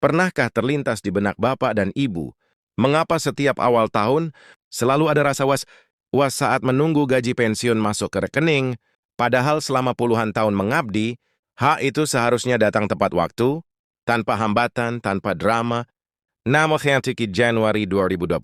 Pernahkah terlintas di benak Bapak dan Ibu, mengapa setiap awal tahun selalu ada rasa was-was saat menunggu gaji pensiun masuk ke rekening, padahal selama puluhan tahun mengabdi, hak itu seharusnya datang tepat waktu, tanpa hambatan, tanpa drama. Namun di Januari 2026,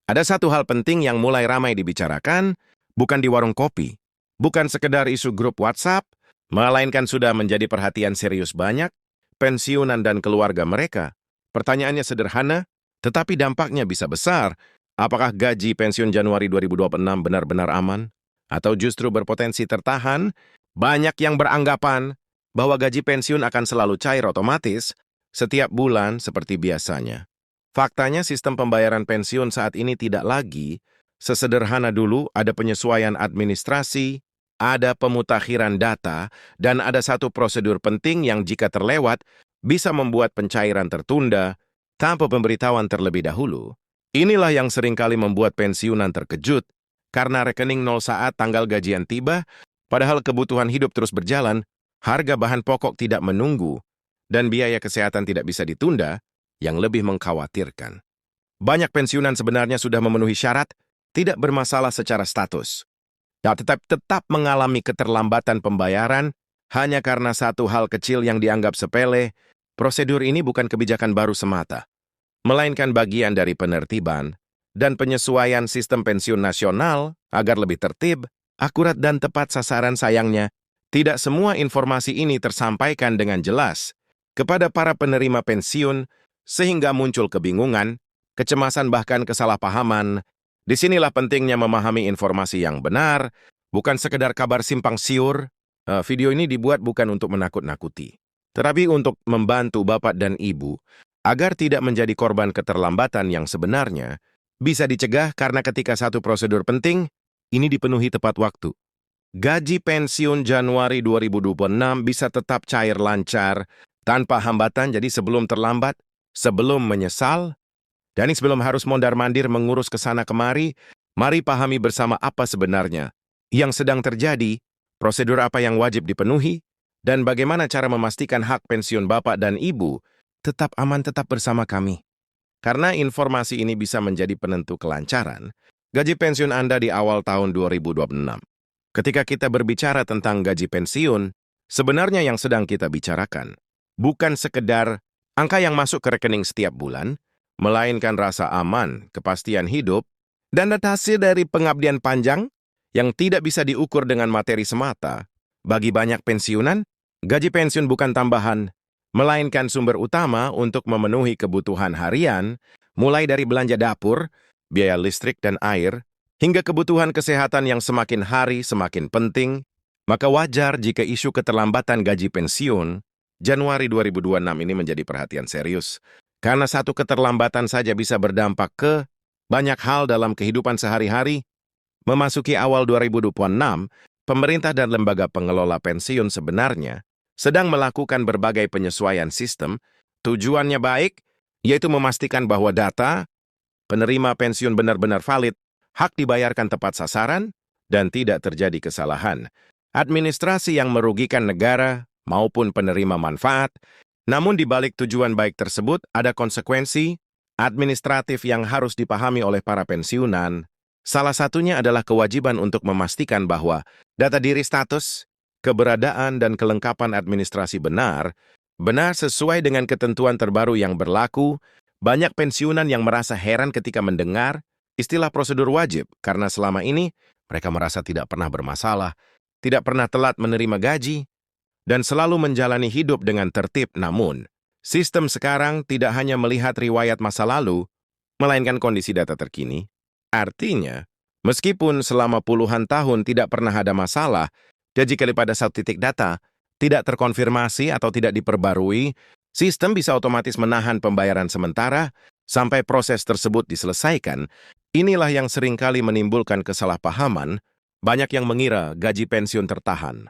ada satu hal penting yang mulai ramai dibicarakan, bukan di warung kopi, bukan sekedar isu grup WhatsApp, melainkan sudah menjadi perhatian serius banyak pensiunan dan keluarga mereka. Pertanyaannya sederhana, tetapi dampaknya bisa besar. Apakah gaji pensiun Januari 2026 benar-benar aman? Atau justru berpotensi tertahan? Banyak yang beranggapan bahwa gaji pensiun akan selalu cair otomatis setiap bulan seperti biasanya. Faktanya sistem pembayaran pensiun saat ini tidak lagi sesederhana dulu, ada penyesuaian administrasi, ada pemutakhiran data, dan ada satu prosedur penting yang jika terlewat bisa membuat pencairan tertunda tanpa pemberitahuan terlebih dahulu. Inilah yang seringkali membuat pensiunan terkejut, karena rekening nol saat tanggal gajian tiba, padahal kebutuhan hidup terus berjalan, harga bahan pokok tidak menunggu, dan biaya kesehatan tidak bisa ditunda, yang lebih mengkhawatirkan. Banyak pensiunan sebenarnya sudah memenuhi syarat, tidak bermasalah secara status. Tetap mengalami keterlambatan pembayaran hanya karena satu hal kecil yang dianggap sepele. Prosedur ini bukan kebijakan baru semata, melainkan bagian dari penertiban dan penyesuaian sistem pensiun nasional agar lebih tertib, akurat dan tepat sasaran. Sayangnya, tidak semua informasi ini tersampaikan dengan jelas kepada para penerima pensiun sehingga muncul kebingungan, kecemasan bahkan kesalahpahaman. Disinilah pentingnya memahami informasi yang benar, bukan sekedar kabar simpang siur. Video ini dibuat bukan untuk menakut-nakuti, tetapi untuk membantu Bapak dan Ibu agar tidak menjadi korban keterlambatan yang sebenarnya bisa dicegah karena ketika satu prosedur penting ini dipenuhi tepat waktu. Gaji pensiun Januari 2026 bisa tetap cair lancar, tanpa hambatan, jadi sebelum terlambat, sebelum menyesal, dan sebelum harus mondar-mandir mengurus kesana kemari, mari pahami bersama apa sebenarnya yang sedang terjadi, prosedur apa yang wajib dipenuhi, dan bagaimana cara memastikan hak pensiun Bapak dan Ibu tetap aman, tetap bersama kami. Karena informasi ini bisa menjadi penentu kelancaran gaji pensiun Anda di awal tahun 2026. Ketika kita berbicara tentang gaji pensiun, sebenarnya yang sedang kita bicarakan bukan sekedar angka yang masuk ke rekening setiap bulan, melainkan rasa aman, kepastian hidup, dan hasil dari pengabdian panjang yang tidak bisa diukur dengan materi semata. Bagi banyak pensiunan, gaji pensiun bukan tambahan, melainkan sumber utama untuk memenuhi kebutuhan harian, mulai dari belanja dapur, biaya listrik dan air, hingga kebutuhan kesehatan yang semakin hari semakin penting. Maka wajar jika isu keterlambatan gaji pensiun Januari 2026 ini menjadi perhatian serius. Karena satu keterlambatan saja bisa berdampak ke banyak hal dalam kehidupan sehari-hari. Memasuki awal 2026, pemerintah dan lembaga pengelola pensiun sebenarnya sedang melakukan berbagai penyesuaian sistem. Tujuannya baik, yaitu memastikan bahwa data penerima pensiun benar-benar valid, hak dibayarkan tepat sasaran, dan tidak terjadi kesalahan administrasi yang merugikan negara maupun penerima manfaat. Namun di balik tujuan baik tersebut ada konsekuensi administratif yang harus dipahami oleh para pensiunan. Salah satunya adalah kewajiban untuk memastikan bahwa data diri, status, keberadaan, dan kelengkapan administrasi benar sesuai dengan ketentuan terbaru yang berlaku. Banyak pensiunan yang merasa heran ketika mendengar istilah prosedur wajib karena selama ini mereka merasa tidak pernah bermasalah, tidak pernah telat menerima gaji, dan selalu menjalani hidup dengan tertib. Namun, sistem sekarang tidak hanya melihat riwayat masa lalu, melainkan kondisi data terkini. Artinya, meskipun selama puluhan tahun tidak pernah ada masalah, dan jika pada satu titik data tidak terkonfirmasi atau tidak diperbarui, sistem bisa otomatis menahan pembayaran sementara sampai proses tersebut diselesaikan. Inilah yang seringkali menimbulkan kesalahpahaman. Banyak yang mengira gaji pensiun tertahan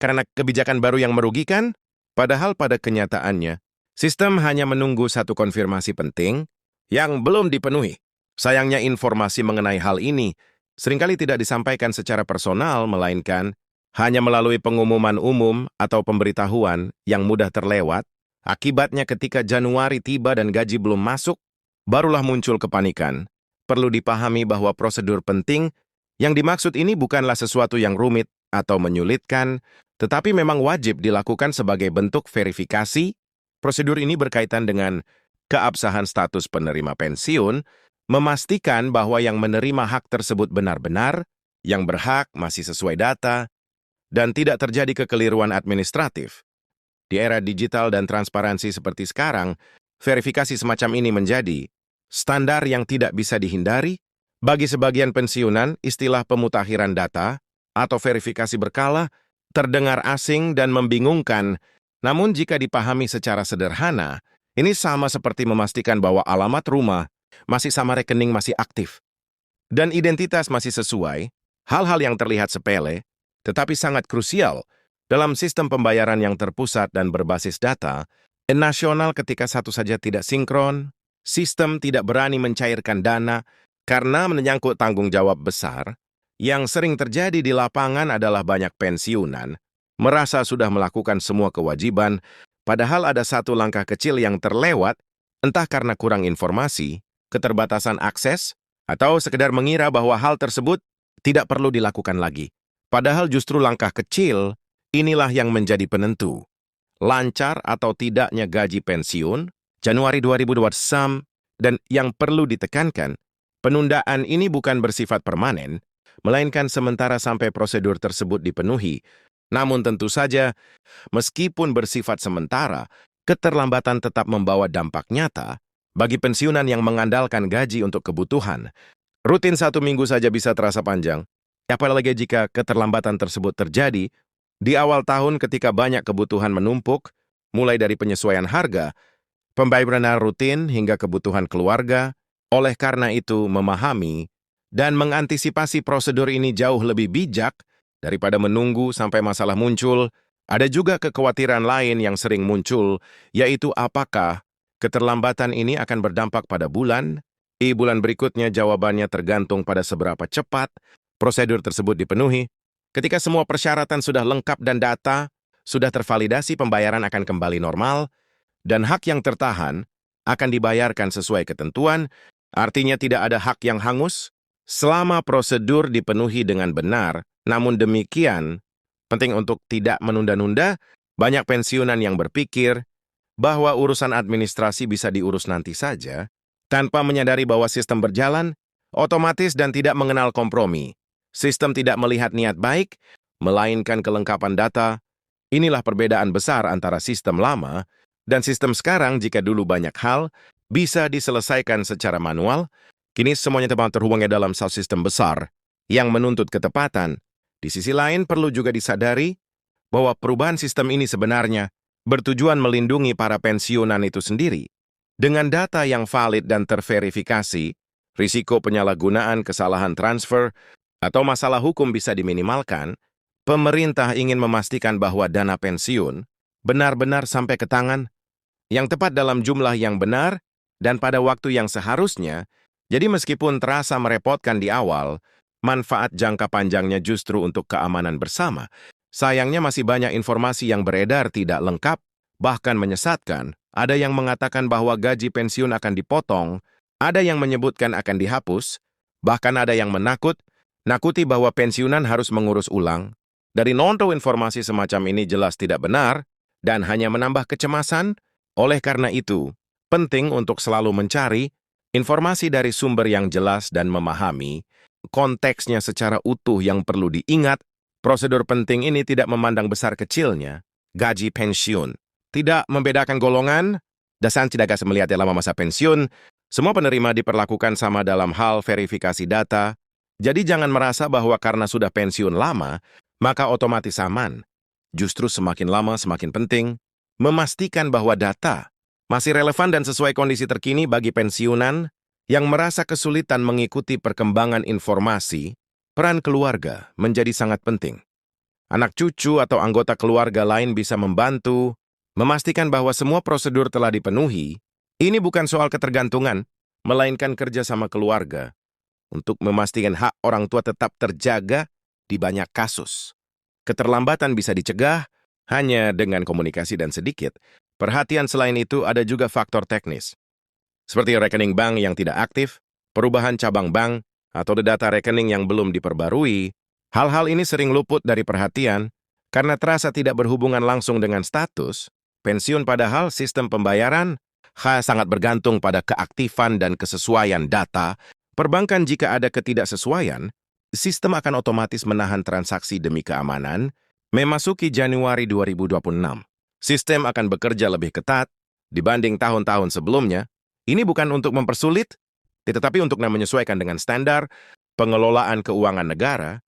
karena kebijakan baru yang merugikan, padahal pada kenyataannya, sistem hanya menunggu satu konfirmasi penting yang belum dipenuhi. Sayangnya informasi mengenai hal ini seringkali tidak disampaikan secara personal, melainkan hanya melalui pengumuman umum atau pemberitahuan yang mudah terlewat. Akibatnya ketika Januari tiba dan gaji belum masuk, barulah muncul kepanikan. Perlu dipahami bahwa prosedur penting yang dimaksud ini bukanlah sesuatu yang rumit atau menyulitkan, tetapi memang wajib dilakukan sebagai bentuk verifikasi. Prosedur ini berkaitan dengan keabsahan status penerima pensiun, memastikan bahwa yang menerima hak tersebut benar-benar, yang berhak masih sesuai data, dan tidak terjadi kekeliruan administratif. Di era digital dan transparansi seperti sekarang, verifikasi semacam ini menjadi standar yang tidak bisa dihindari. Bagi sebagian pensiunan, istilah pemutakhiran data atau verifikasi berkala terdengar asing dan membingungkan. Namun jika dipahami secara sederhana, ini sama seperti memastikan bahwa alamat rumah masih sama, rekening masih aktif, dan identitas masih sesuai. Hal-hal yang terlihat sepele, tetapi sangat krusial dalam sistem pembayaran yang terpusat dan berbasis data nasional. Ketika satu saja tidak sinkron, sistem tidak berani mencairkan dana karena menyangkut tanggung jawab besar. Yang sering terjadi di lapangan adalah banyak pensiunan merasa sudah melakukan semua kewajiban, padahal ada satu langkah kecil yang terlewat, entah karena kurang informasi, keterbatasan akses, atau sekedar mengira bahwa hal tersebut tidak perlu dilakukan lagi. Padahal justru langkah kecil inilah yang menjadi penentu. Lancar atau tidaknya gaji pensiun, Januari 2020, dan yang perlu ditekankan, penundaan ini bukan bersifat permanen, melainkan sementara sampai prosedur tersebut dipenuhi. Namun tentu saja, meskipun bersifat sementara, keterlambatan tetap membawa dampak nyata bagi pensiunan yang mengandalkan gaji untuk kebutuhan. Rutin 1 minggu saja bisa terasa panjang, apalagi jika keterlambatan tersebut terjadi di awal tahun ketika banyak kebutuhan menumpuk, mulai dari penyesuaian harga, pembayaran rutin hingga kebutuhan keluarga. Oleh karena itu, memahami dan mengantisipasi prosedur ini jauh lebih bijak daripada menunggu sampai masalah muncul. Ada juga kekhawatiran lain yang sering muncul, yaitu apakah keterlambatan ini akan berdampak pada bulan berikutnya. Jawabannya tergantung pada seberapa cepat prosedur tersebut dipenuhi. Ketika semua persyaratan sudah lengkap dan data sudah tervalidasi, pembayaran akan kembali normal, dan hak yang tertahan akan dibayarkan sesuai ketentuan. Artinya tidak ada hak yang hangus selama prosedur dipenuhi dengan benar. Namun demikian, penting untuk tidak menunda-nunda. Banyak pensiunan yang berpikir bahwa urusan administrasi bisa diurus nanti saja, tanpa menyadari bahwa sistem berjalan otomatis dan tidak mengenal kompromi. Sistem tidak melihat niat baik, melainkan kelengkapan data. Inilah perbedaan besar antara sistem lama dan sistem sekarang. Jika dulu banyak hal bisa diselesaikan secara manual, kini semuanya terhubungnya dalam satu sistem besar yang menuntut ketepatan. Di sisi lain, perlu juga disadari bahwa perubahan sistem ini sebenarnya bertujuan melindungi para pensiunan itu sendiri. Dengan data yang valid dan terverifikasi, risiko penyalahgunaan, kesalahan transfer, atau masalah hukum bisa diminimalkan. Pemerintah ingin memastikan bahwa dana pensiun benar-benar sampai ke tangan yang tepat dalam jumlah yang benar dan pada waktu yang seharusnya. Jadi meskipun terasa merepotkan di awal, manfaat jangka panjangnya justru untuk keamanan bersama. Sayangnya masih banyak informasi yang beredar tidak lengkap, bahkan menyesatkan. Ada yang mengatakan bahwa gaji pensiun akan dipotong, ada yang menyebutkan akan dihapus, bahkan ada yang nakuti bahwa pensiunan harus mengurus ulang. Dari nonton informasi semacam ini jelas tidak benar dan hanya menambah kecemasan. Oleh karena itu, penting untuk selalu mencari informasi dari sumber yang jelas dan memahami konteksnya secara utuh. Yang perlu diingat, prosedur penting ini tidak memandang besar kecilnya gaji pensiun. Tidak membedakan golongan, dan tidak akan melihat dalam masa pensiun. Semua penerima diperlakukan sama dalam hal verifikasi data. Jadi jangan merasa bahwa karena sudah pensiun lama, maka otomatis aman. Justru semakin lama semakin penting memastikan bahwa data masih relevan dan sesuai kondisi terkini. Bagi pensiunan yang merasa kesulitan mengikuti perkembangan informasi, peran keluarga menjadi sangat penting. Anak cucu atau anggota keluarga lain bisa membantu memastikan bahwa semua prosedur telah dipenuhi. Ini bukan soal ketergantungan, melainkan kerjasama keluarga untuk memastikan hak orang tua tetap terjaga. Di banyak kasus, keterlambatan bisa dicegah hanya dengan komunikasi dan sedikit Perhatian selain itu ada juga faktor teknis, seperti rekening bank yang tidak aktif, perubahan cabang bank, atau data rekening yang belum diperbarui. Hal-hal ini sering luput dari perhatian karena terasa tidak berhubungan langsung dengan status pensiun, padahal sistem pembayaran sangat bergantung pada keaktifan dan kesesuaian data. Perbankan jika ada ketidaksesuaian, sistem akan otomatis menahan transaksi demi keamanan. Memasuki Januari 2026, sistem akan bekerja lebih ketat dibanding tahun-tahun sebelumnya. Ini bukan untuk mempersulit, tetapi untuk menyesuaikan dengan standar pengelolaan keuangan negara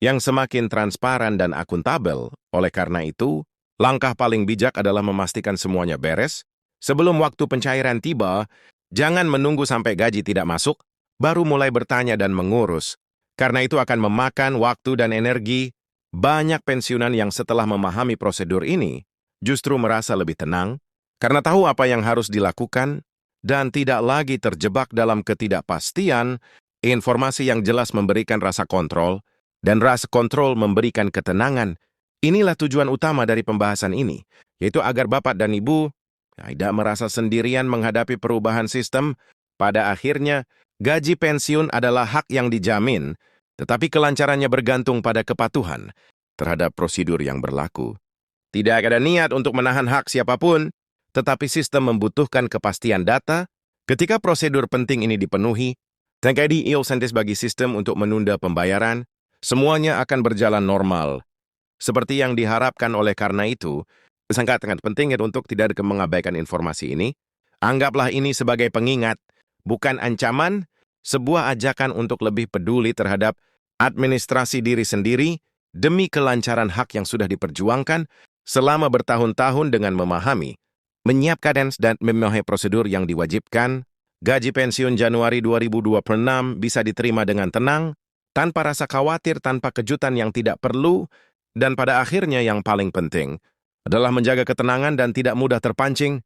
yang semakin transparan dan akuntabel. Oleh karena itu, langkah paling bijak adalah memastikan semuanya beres sebelum waktu pencairan tiba. Jangan menunggu sampai gaji tidak masuk, baru mulai bertanya dan mengurus. Karena itu akan memakan waktu dan energi. Banyak pensiunan yang setelah memahami prosedur ini justru merasa lebih tenang karena tahu apa yang harus dilakukan dan tidak lagi terjebak dalam ketidakpastian. Informasi yang jelas memberikan rasa kontrol, dan rasa kontrol memberikan ketenangan. Inilah tujuan utama dari pembahasan ini, yaitu agar Bapak dan Ibu tidak merasa sendirian menghadapi perubahan sistem. Pada akhirnya, gaji pensiun adalah hak yang dijamin, tetapi kelancarannya bergantung pada kepatuhan terhadap prosedur yang berlaku. Tidak ada niat untuk menahan hak siapapun, tetapi sistem membutuhkan kepastian data. Ketika prosedur penting ini dipenuhi, tidak ada insentif bagi sistem untuk menunda pembayaran. Semuanya akan berjalan normal, seperti yang diharapkan. Oleh karena itu, sangat penting untuk tidak mengabaikan informasi ini. Anggaplah ini sebagai pengingat, bukan ancaman, sebuah ajakan untuk lebih peduli terhadap administrasi diri sendiri demi kelancaran hak yang sudah diperjuangkan selama bertahun-tahun. Dengan memahami, menyiapkan dan memahami prosedur yang diwajibkan, gaji pensiun Januari 2026 bisa diterima dengan tenang, tanpa rasa khawatir, tanpa kejutan yang tidak perlu, dan pada akhirnya yang paling penting adalah menjaga ketenangan dan tidak mudah terpancing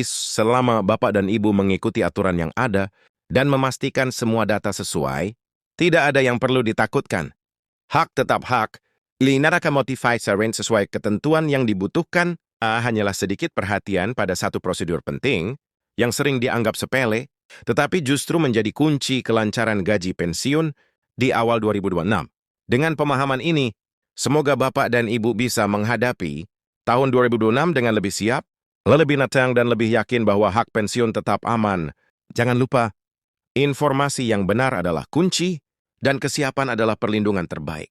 selama Bapak dan Ibu mengikuti aturan yang ada dan memastikan semua data sesuai. Tidak ada yang perlu ditakutkan. Hak tetap hak. Linaraka motivasi sesuai ketentuan yang dibutuhkan. Hanyalah sedikit perhatian pada satu prosedur penting yang sering dianggap sepele, tetapi justru menjadi kunci kelancaran gaji pensiun di awal 2026. Dengan pemahaman ini, semoga Bapak dan Ibu bisa menghadapi tahun 2026 dengan lebih siap, lebih matang, dan lebih yakin bahwa hak pensiun tetap aman. Jangan lupa, informasi yang benar adalah kunci, dan kesiapan adalah perlindungan terbaik.